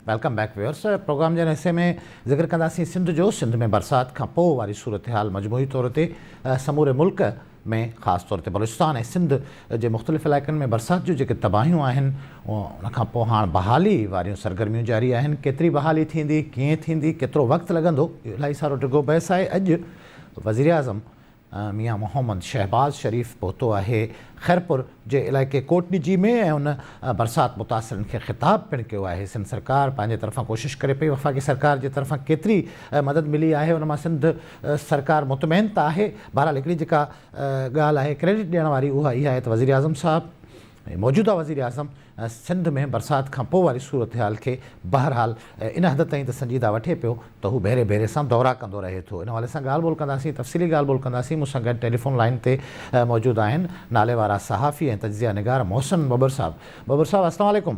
Welcome back viewers. Programme जे हिस्से में ज़िक्र कंदासीं सिंध जो। सिंध में बरसात खां पोइ वारी सूरत हाल मजमूई तौर ते समूरे मुल्क में ख़ासि तौर ते बलूचिस्तान ऐं सिंध जे मुख़्तलिफ़ इलाइक़नि में बरसात जूं जेके तबाहियूं आहिनि उन खां पोइ हाणे बहाली वारियूं सरगर्मियूं जारी आहिनि। केतिरी बहाली थींदी, कीअं थींदी, केतिरो वक़्तु लॻंदो, इहो इलाही सारो डिघो बहस आहे। अॼु वज़ीर आज़म मियां मोहम्मद शहबाज़ शरीफ़ पहुतो आहे खैरपुर जे इलाइक़े कोटनीजी में ऐं उन बरसात मुतासिरनि खे ख़िताब पिणु कयो आहे। सिंध सरकार पंहिंजे तरफ़ां कोशिशि करे पई, वफ़ाक़ी सरकार जे तरफ़ां केतिरी मदद मिली आहे उन मां सिंध सरकार मुतमइन त आहे। बहरहाल हिकिड़ी जेका ॻाल्हि आहे क्रेडिट ॾियण वारी उहा इहा आहे त वज़ीर आज़म साहब मौजूदा वज़ीर आज़म सिंध में बरसात खां पोइ वारी सूरत हाल खे बहरहाल इन हद ताईं त संजीदा वठे पियो त हू भेरे भेरे सां दौरा कंदो रहे थो। इन हवाले सां ॻाल्हि ॿोल कंदासीं, तफ़सीली ॻाल्हि ॿोल कंदासीं। मूंसां गॾु टेलीफोन लाइन ते मौजूदु आहिनि नाले वारा सहाफ़ी ऐं तजिया निगार मोहसिन बबर साहब। बबर साहब अस्सलाम वालेकुम।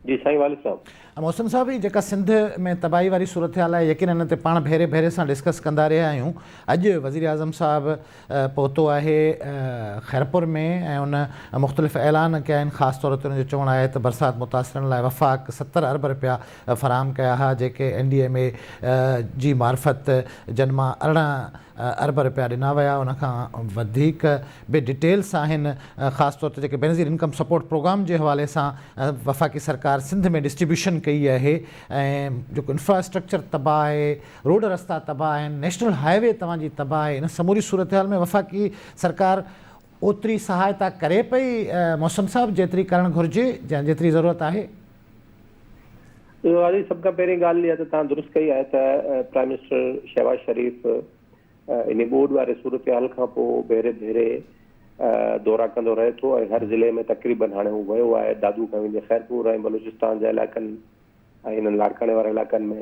जी साईं वालिद साहब। मोहसिन साहब, ही जेका सिंध में तबाही वारी सूरत हाल आहे यकीन हिन ते पाण भेरे भेरे सां डिस्कस कंदा रहिया आहियूं। अॼु वज़ीर आज़म साहब पहुतो आहे खैरपुर में ऐं उन मुख़्तलिफ़ ऐलान कया आहिनि। ख़ासि तौर ते उनजो चवणु आहे त बरसात मुतासिरनि लाइ वफ़ाक़ 70 अरब रुपया फ़राहम कया हुआ, जेके NDMA जी मार्फत जन मां 18 अरब रुपया ॾिना विया। उनखां वधीक बि डिटेल्स आहिनि, ख़ासि तौर ते जेके बेनज़ीर इनकम सपोर्ट प्रोग्राम जे हवाले सां वफ़ाक़ी सरकार सिंध में डिस्ट्रीब्यूशन कई आहे ऐं जेको इंफ्रास्ट्रक्चर तबाह आहे, रोड रस्ता तबाह आहिनि, नेशनल हाईवे तव्हांजी तबाह आहे। इन समूरी सूरत हाल में वफ़ाक़ी सरकार ओतिरी सहायता करे पई मौसम साहब जेतिरी करणु घुरिजे, जेतिरी ज़रूरत आहे? सभ खां पहिरीं ॻाल्हि इहा त तव्हां दुरुस्त कई आहे त प्राइम मिनिस्टर शहबाज़ शरीफ़ इन ॿोॾ वारे सूरत हाल खां पोइ भेरे भेरे दौरा कंदो रहे थो ऐं हर ज़िले में तक़रीबन हाणे हू वियो आहे। दादू खां वेंदे खैरपुर ऐं बलूचिस्तान जे इलाइक़नि ऐं हिननि लाड़काणे वारे इलाइक़नि में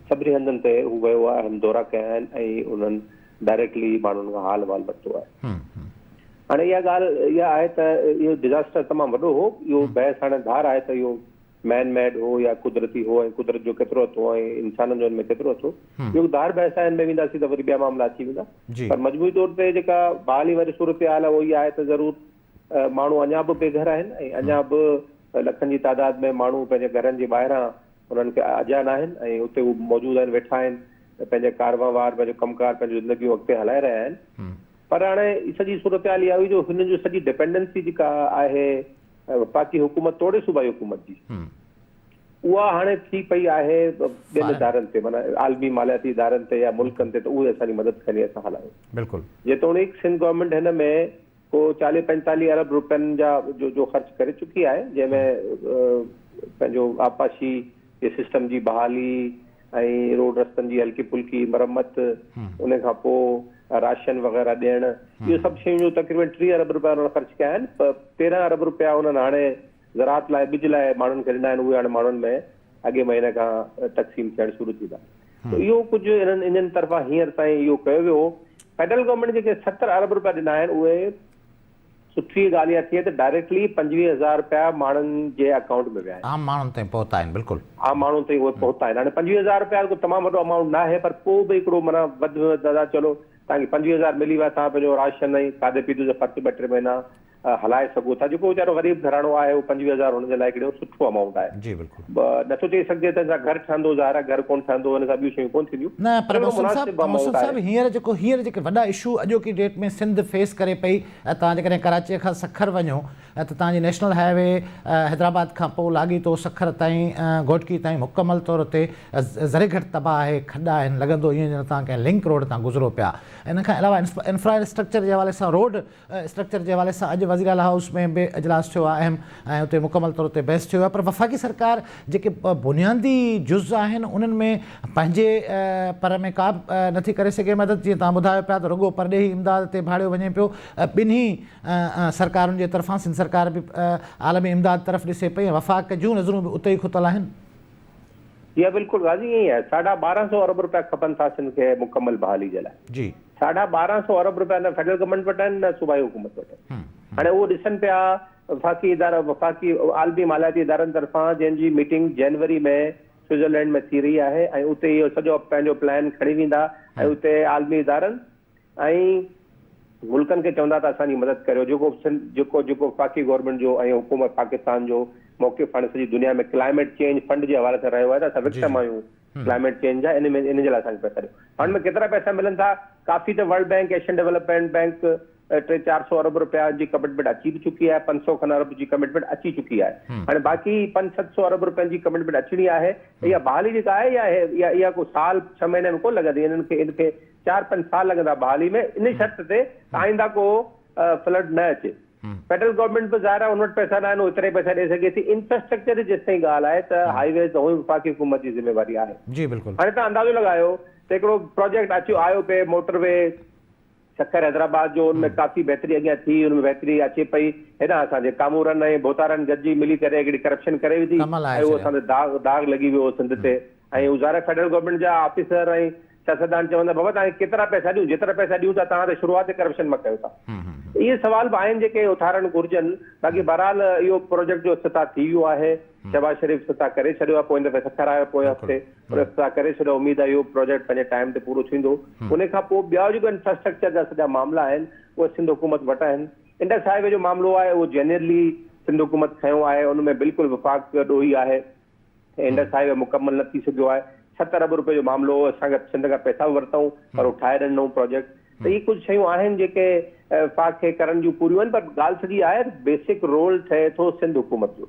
सभिनी हंधनि ते हू वियो आहे, हम दौरा कया आहिनि ऐं उन्हनि डायरेक्टली माण्हुनि खां हाल वाल वरितो आहे। हाणे इहा ॻाल्हि इहा आहे त इहो डिज़ास्टर तमामु वॾो हो। इहो बहस हाणे धार आहे त इहो मैन मेड हो या कुदरती हो ऐं कुदरत जो केतिरो अथो ऐं इंसाननि जो हिन में केतिरो अथो, इहो धार बहस आहे। हिन में वेंदासीं त वरी ॿिया मामला अची वेंदा। पर मजबूरी तौर ते जेका बहाली वारी सूरत हाल आहे उहो इहा आहे त ज़रूरु माण्हू अञा बि बेघर आहिनि ऐं अञा बि लखनि जी तादाद में माण्हू पंहिंजे घरनि जे ॿाहिरां उन्हनि खे अजान आहिनि ऐं उते उहे मौजूदु आहिनि, वेठा आहिनि, पंहिंजे कारवां वार पंहिंजो कमकार पंहिंजी ज़िंदगी अॻिते हलाए रहिया आहिनि। पर हाणे सॼी सूरत हाल इहा हुई जो हिन जो सॼी डिपेंडेंसी जेका आहे वफ़ाक़ी हुकूमत तोड़े सूबाई हुकूमत जी, उहा हाणे थी पई आहे ॿियनि इदारनि ते, माना आलमी मालियाती इदारनि ते या मुल्कनि ते, त उहे असांजी मदद करे असां हलायूं। बिल्कुलु जेतोणीकि सिंध गवर्नमेंट हिन में को 40-45 अरब रुपयनि जा जो ख़र्च करे चुकी आहे, जंहिंमें पंहिंजो आपाशी जे सिस्टम जी बहाली ऐं रोड रस्तनि जी हल्की फुल्की मरम्मत, उन खां पोइ राशन वग़ैरह ॾियणु, इहो सभु शयूं जो तक़रीबन 30 अरब रुपया उन्हनि ख़र्च कया आहिनि। 13 अरब रुपया उन्हनि हाणे ज़रात लाइ ॿिज लाइ माण्हुनि खे ॾिना आहिनि, उहे हाणे माण्हुनि में अॻे महीने खां तक़सीम थियणु शुरू थींदा। त इहो कुझु इन्हनि तरफ़ां हींअर ताईं इहो कयो वियो। फेडरल गवर्नमेंट जेके 70 अरब रुपया ॾिना आहिनि उहे सुठी ॻाल्हि इहा थी आहे त डायरेक्टली 25,000 रुपया माण्हुनि जे अकाउंट में विया आहिनि, आम माण्हुनि ताईं पहुता आहिनि। बिल्कुलु आम माण्हुनि ताईं उहे पहुता आहिनि। हाणे 25,000 रुपया तमामु वॾो अमाउंट न आहे, पर पोइ बि हिकिड़ो माना वधि में वधि दादा चलो तव्हांखे 25,000 मिली विया, तव्हां पंहिंजो राशन ऐं खाधे पीते जो ख़र्चु 2-3 महीना हलाए सघो था। जेको वीचारो ग़रीब घराणो आहे उहो 25,000 हुनजे लाइ हिकिड़ो सुठो अमाउंट आहे। जी बिल्कुलु नथो चई सघिजे त घर ठहंदो, ज़ाहिर आहे घर कोन ठहंदो, हुन सां ॿियूं शयूं कोन थींदियूं। न पर मोहसिन साहब हींअर जेके वॾा इशू अॼोकी डेट में सिंध फेस करे पई, तव्हां जेकॾहिं कराचीअ खां सखर वञो त तव्हांजी नेशनल हाईवे हैदराबाद खां पोइ लाॻीतो सखर ताईं घोटकी ताईं मुकमल तौर ते ज़रे घटि तबाह आहे, खॾा आहिनि, लॻंदो ईअं ॼण तव्हां कंहिं लिंक रोड तां गुज़रो पिया। इन खां अलावा इंफ्रास्ट्रक्चर जे हवाले सां, रोड स्ट्रक्चर जे हवाले सां अॼु वज़ीर आला हाउस में बि इजलास थियो आहे अहम ऐं उते मुकमल तौर ते बहस थियो आहे। पर वफ़ाक़ी सरकार जेके बुनियादी जुज़ आहिनि उन्हनि में पंहिंजे पर में का बि नथी करे सघे मदद। जीअं तव्हां ॿुधायो पिया त रुॻो परॾेही इमदाद ते भाड़ियो वञे पियो। ॿिन्ही सरकारुनि जे तरफ़ां सिंध सरकार बि आलमी इमदाद तरफ़ ॾिसे पई ऐं वफ़ाक़ जूं नज़रूं बि उते ई खुतल आहिनि। इहा बिल्कुलु गाज़ी ईअं ई आहे। 1250 अरब रुपया खपनि था सिंध खे मुकमल बहाली जे लाइ। जी 1250 अरब रुपया न फेडरल गवर्नमेंट वटि आहिनि न सूबाई हुकूमत वटि। हाणे उहो ॾिसनि पिया वफ़ाक़ी इदारा, वफ़ाक़ी आलमी मालियाती इदारनि तरफ़ां जंहिंजी मीटिंग जनवरी में स्विट्ज़रलैंड में थी रही आहे ऐं उते इहो सॼो पंहिंजो प्लान खणी वेंदा ऐं उते आलमी इदारनि ऐं मुल्कनि खे चवंदा त असांजी मदद करियो। जेको वफ़ाक़ी गवर्नमेंट जो ऐं हुकूमत पाकिस्तान जो मौक़िफ़ हाणे सॼी दुनिया में क्लाइमेट चेंज फंड जे हवाले सां रहियो आहे त असां विक्टिम आहियूं क्लाइमेट चेंज जा, इन जे लाइ असांखे पैसा ॾियो। फंड में केतिरा पैसा मिलनि था? काफ़ी त world bank, Asian development bank 300-400 अरब रुपया जी कमिटमेंट अची बि चुकी आहे, 500 खनि अरब जी कमिटमेंट अची चुकी आहे। हाणे बाक़ी 500-700 अरब रुपयनि जी कमिटमेंट अचणी आहे। इहा बहाली जेका आहे इहा को साल 6 महीने में कोन लॻंदी, इनखे 4-5 साल लॻंदा बहाली में, इन शर्त ते आईंदा को फ्लड न अचे। फेडरल गवर्नमेंट बि ज़ाहिर आहे उन वटि पैसा न आहिनि, एतिरे पैसा ॾेई सघे थी। इंफ्रास्ट्रक्चर जी जेसिताईं ॻाल्हि आहे त हाईवे त हुई वफ़ाक़ी हुकूमत जी ज़िम्मेवारी आहे। जी बिल्कुलु। हाणे तव्हां अंदाज़ो लॻायो त हिकिड़ो प्रोजेक्ट आयो पे मोटरवे शक्कर हैदराबाद जो, उनमें काफ़ी बहितरी अॻियां थी, उनमें बहितरी अचे पई। हेॾा असांजे कामूरन ऐं बोतारनि गॾिजी मिली करे हिकिड़ी करप्शन करे विधी ऐं उहो असांजो दाग लॻी वियो सिंध ते। ऐं हू ज़ाहिर फेडरल गवर्नमेंट जा ऑफिसर ऐं सियासतदान चवंदा बाबा तव्हांखे केतिरा पैसा ॾियूं, जेतिरा पैसा ॾियूं था तव्हां त शुरूआत करप्शन मां कयो था। इहे सवाल बि आहिनि जेके उथारणु घुरिजनि। बाक़ी बहरहाल इहो प्रोजेक्ट जो इफ़्तिताह थी वियो आहे, शहबाज शरीफ़ इफ़्तिताह करे छॾियो आहे, पोइ दफ़े सखर आयो पोइ हफ़्ते इफ़्तिताह करे छॾियो। उमेद आहे इहो प्रोजेक्ट पंहिंजे टाइम ते पूरो थींदो। उन खां पोइ ॿिया जेके इंफ्रास्ट्रक्चर जा सॼा मामला आहिनि उहे सिंध हुकूमत वटि आहिनि। इंडस हाईवे जो मामलो आहे उहो जेन्युइनली सिंध हुकूमत खयो आहे, उनमें बिल्कुलु वफ़ाक़ ॾोही आहे। इंडस हाईवे मुकमल न थी सघियो आहे। 70 अरब रुपए जो मामलो, असांखे सिंध खां पैसा बि वरितऊं पर उहो ठाहे ॾिनऊं प्रोजेक्ट। त इहे कुझु शयूं आहिनि जेके वफ़ाक़ खे करण जूं पूरियूं आहिनि, पर ॻाल्हि सॼी आहे बेसिक रोल ठहे थो सिंध हुकूमत जो।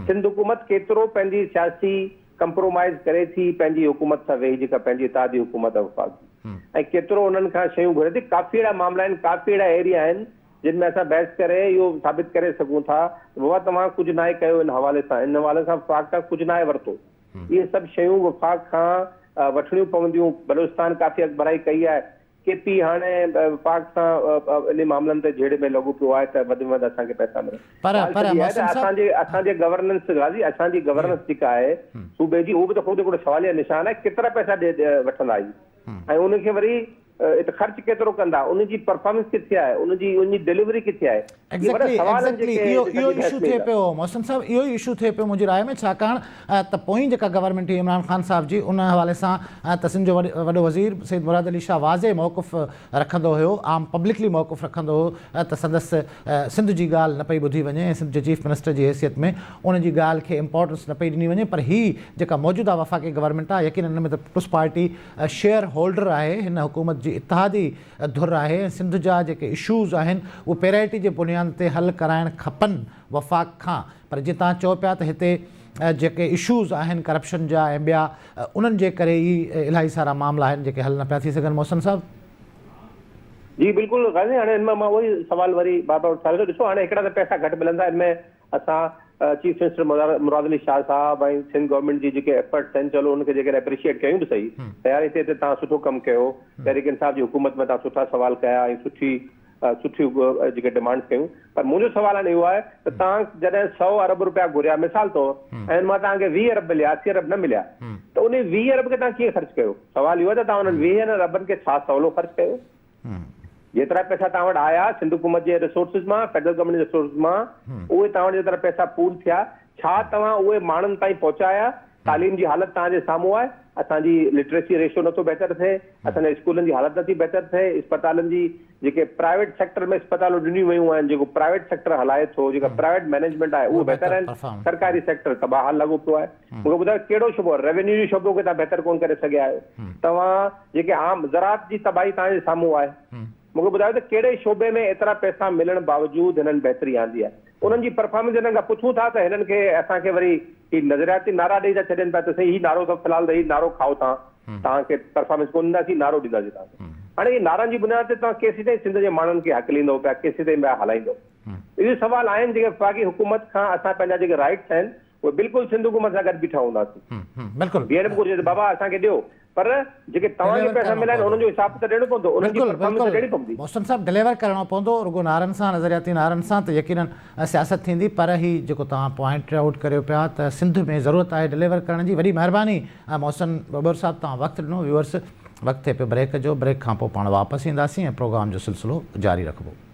सिंध हुकूमत केतिरो पंहिंजी सियासी कंप्रोमाइज़ करे थी पंहिंजी हुकूमत सां वेही, जेका पंहिंजी इतादी हुकूमत आहे वफ़ाक़ जी, ऐं केतिरो उन्हनि खां शयूं घुरे थी। काफ़ी अहिड़ा मामला आहिनि, काफ़ी अहिड़ा एरिया आहिनि जिन में असां बहस करे इहो साबित करे सघूं था बाबा तव्हां कुझु न आहे कयो इन हवाले सां वफ़ाक़ खां कुझु न आहे वरितो। इहे सभु शयूं वफ़ाक़ खां वठणियूं पवंदियूं। बलूचिस्तान काफ़ी अॻिभराई कई आहे। केपी हाणे वफ़ाक़ सां इन मामलनि ते जहिड़े में लॻो पियो आहे त वधि में वधि असांखे पैसा मिलनि। असांजे गवर्नेंस गाज़ी, असांजी गवर्नेंस जेका आहे सूबे जी, उहो बि त ख़ुदि हिकिड़ो सवालिया निशान आहे। केतिरा पैसा वठंदा आहियूं ऐं उनखे वरी ख़र्च केतिरो कंदा, उनजी परफॉर्मेंस किथे आहे, उनजी डिलीवरी किथे आहे। इहो इशू थिए पियो मोहसिन साहब, इहो इशू थिए पियो मुंहिंजी राय में, छाकाणि त पोइ जेका गवर्नमेंट हुई इमरान ख़ान साहब जी, उन हवाले सां त सिंध जो वॾो वज़ीर सैयद मुराद अली शाह वाज़े मौक़िफ़ रखंदो हुयो, आम पब्लिकली मौक़िफ़ रखंदो हो त संदसि सिंध जी ॻाल्हि न पई ॿुधी वञे ऐं सिंध जे चीफ मिनिस्टर जी हैसियत में उनजी ॻाल्हि खे इम्पोर्टेंस न पई ॾिनी वञे। पर हीअ जेका मौजूदा वफ़ाक़ी गवर्नमेंट आहे, यकीन हिन में त पीपुल्स पार्टी शेयर होल्डर आहे, हिन हुकूमत जी इत्तिहादी धुर आहे। सिंध जा जेके इशूज़ आहिनि उहे पेरिटी जे बुनियाद ते हल कराइण खपनि वफ़ाक़ खां। पर जीअं तव्हां चओ पिया त हिते जेके इशूज़ आहिनि करप्शन जा ऐं ॿिया, उन्हनि जे करे ई इलाही सारा मामला आहिनि जेके हल न पिया थी सघनि। मोहसिन साहब जी बिल्कुलु गाज़ी, हाणे हिन मां उहो ई सवाल वरी बार बार उथारे थो। ॾिसो हाणे हिकिड़ा त पैसा घटि मिलंदा, हिनमें असां चीफ मिनिस्टर मुराद अली शाह साहब ऐं सिंध गवर्नमेंट जी जेके एफर्ट्स आहिनि, चलो उनखे जेके एप्रिशिएट कयूं बि सही, तयारी ते तव्हां सुठो कमु कयो। तहरीक इंसाफ़ जी हुकूमत में तव्हां सुठा सवाल कया ऐं सुठियूं जेके डिमांड्स कयूं। पर मुंहिंजो सवाल हाणे इहो आहे त तव्हां जॾहिं 100 अरब रुपया घुरिया मिसाल तौरु, ऐं मां तव्हांखे 20 अरब मिलिया, 80 अरब न मिलिया, त उन 20 अरब खे तव्हां कीअं ख़र्चु कयो? सवाल इहो आहे त तव्हां उन्हनि 20 अरबनि खे छा सवलो ख़र्चु कयो? जेतिरा पैसा तव्हां वटि आया सिंध हुकूमत जे रिसोर्सिस मां, फेडरल गवर्नमेंट जे रिसोर्सिस मां, उहे तव्हां वटि जेतिरा पैसा पूल थिया, छा तव्हां उहे माण्हुनि ताईं पहुचाया? तालीम जी हालत तव्हांजे साम्हूं आहे। असांजी लिटरेसी रेशियो नथो बहितर थिए, असांजे स्कूलनि जी हालत नथी बहितर थिए, इस्पतालनि जी जेके प्राइवेट सेक्टर में इस्पतालूं ॾिनियूं वियूं आहिनि, जेको प्राइवेट सेक्टर हलाए थो, जेका प्राइवेट मैनेजमेंट आहे उहो बहितर आहिनि। सरकारी सेक्टर तबाह लॻो पियो आहे। मूंखे ॿुधायो कहिड़ो शोबो, रेवेन्यू जे शोबो खे तव्हां बहितर कोन करे सघिया आहियो। तव्हां जेके आम ज़राअत जी तबाही तव्हांजे साम्हूं आहे। मूंखे ॿुधायो त कहिड़े शोबे में एतिरा पैसा मिलण बावजूदि हिननि बहितरी आंदी आहे? उन्हनि जी परफॉर्मेंस हिननि खां पुछूं था त हिननि खे असांखे वरी ही नज़रियाती नारा ॾेई था छॾनि पिया त साईं हीउ नारो त फ़िलहाल हीउ नारो खाओ तव्हांखे परफॉर्मेंस कोन ॾींदासीं, नारो ॾींदासीं तव्हांखे। हाणे इहे नारनि जी बुनियाद ते तव्हां केसीं ताईं सिंध जे माण्हुनि खे हकलींदो पिया, केसीं ताईं ॿिया हलाईंदो? इहे सवाल आहिनि जेके वफ़ाक़ी हुकूमत खां असां पंहिंजा जेके राइट्स आहिनि उहे बिल्कुलु सिंध हुकूमत सां गॾु बीठा हूंदासीं। बिल्कुलु बीहण बि घुरिजे बाबा असांखे ॾियो, पर जेके तव्हांखे पैसा मिला आहिनि उन्हनि जो हिसाब त ॾियणो पवंदो, उन्हनि जी परफॉर्मेंस ॾियणी पवंदी। मोहसिन साहब डिलीवर करिणो पवंदो, रुगो नारनि सां, नज़रियाती नारनि सां, त यकीनन सियासत थींदी। पर ही जेको तव्हां पॉइंट आउट करियो पिया त सिंध में ज़रूरत आहे डिलीवर करण जी, वॾी महिरबानी मोहसिन बबर साहब, तव्हां वक़्तु ॾिनो। व्यूअर्स, वक़्तु थिए पियो ब्रेक जो, ब्रेक खां पोइ पाण वापसि ईंदासीं ऐं प्रोग्राम जो सिलसिलो जारी रखिबो।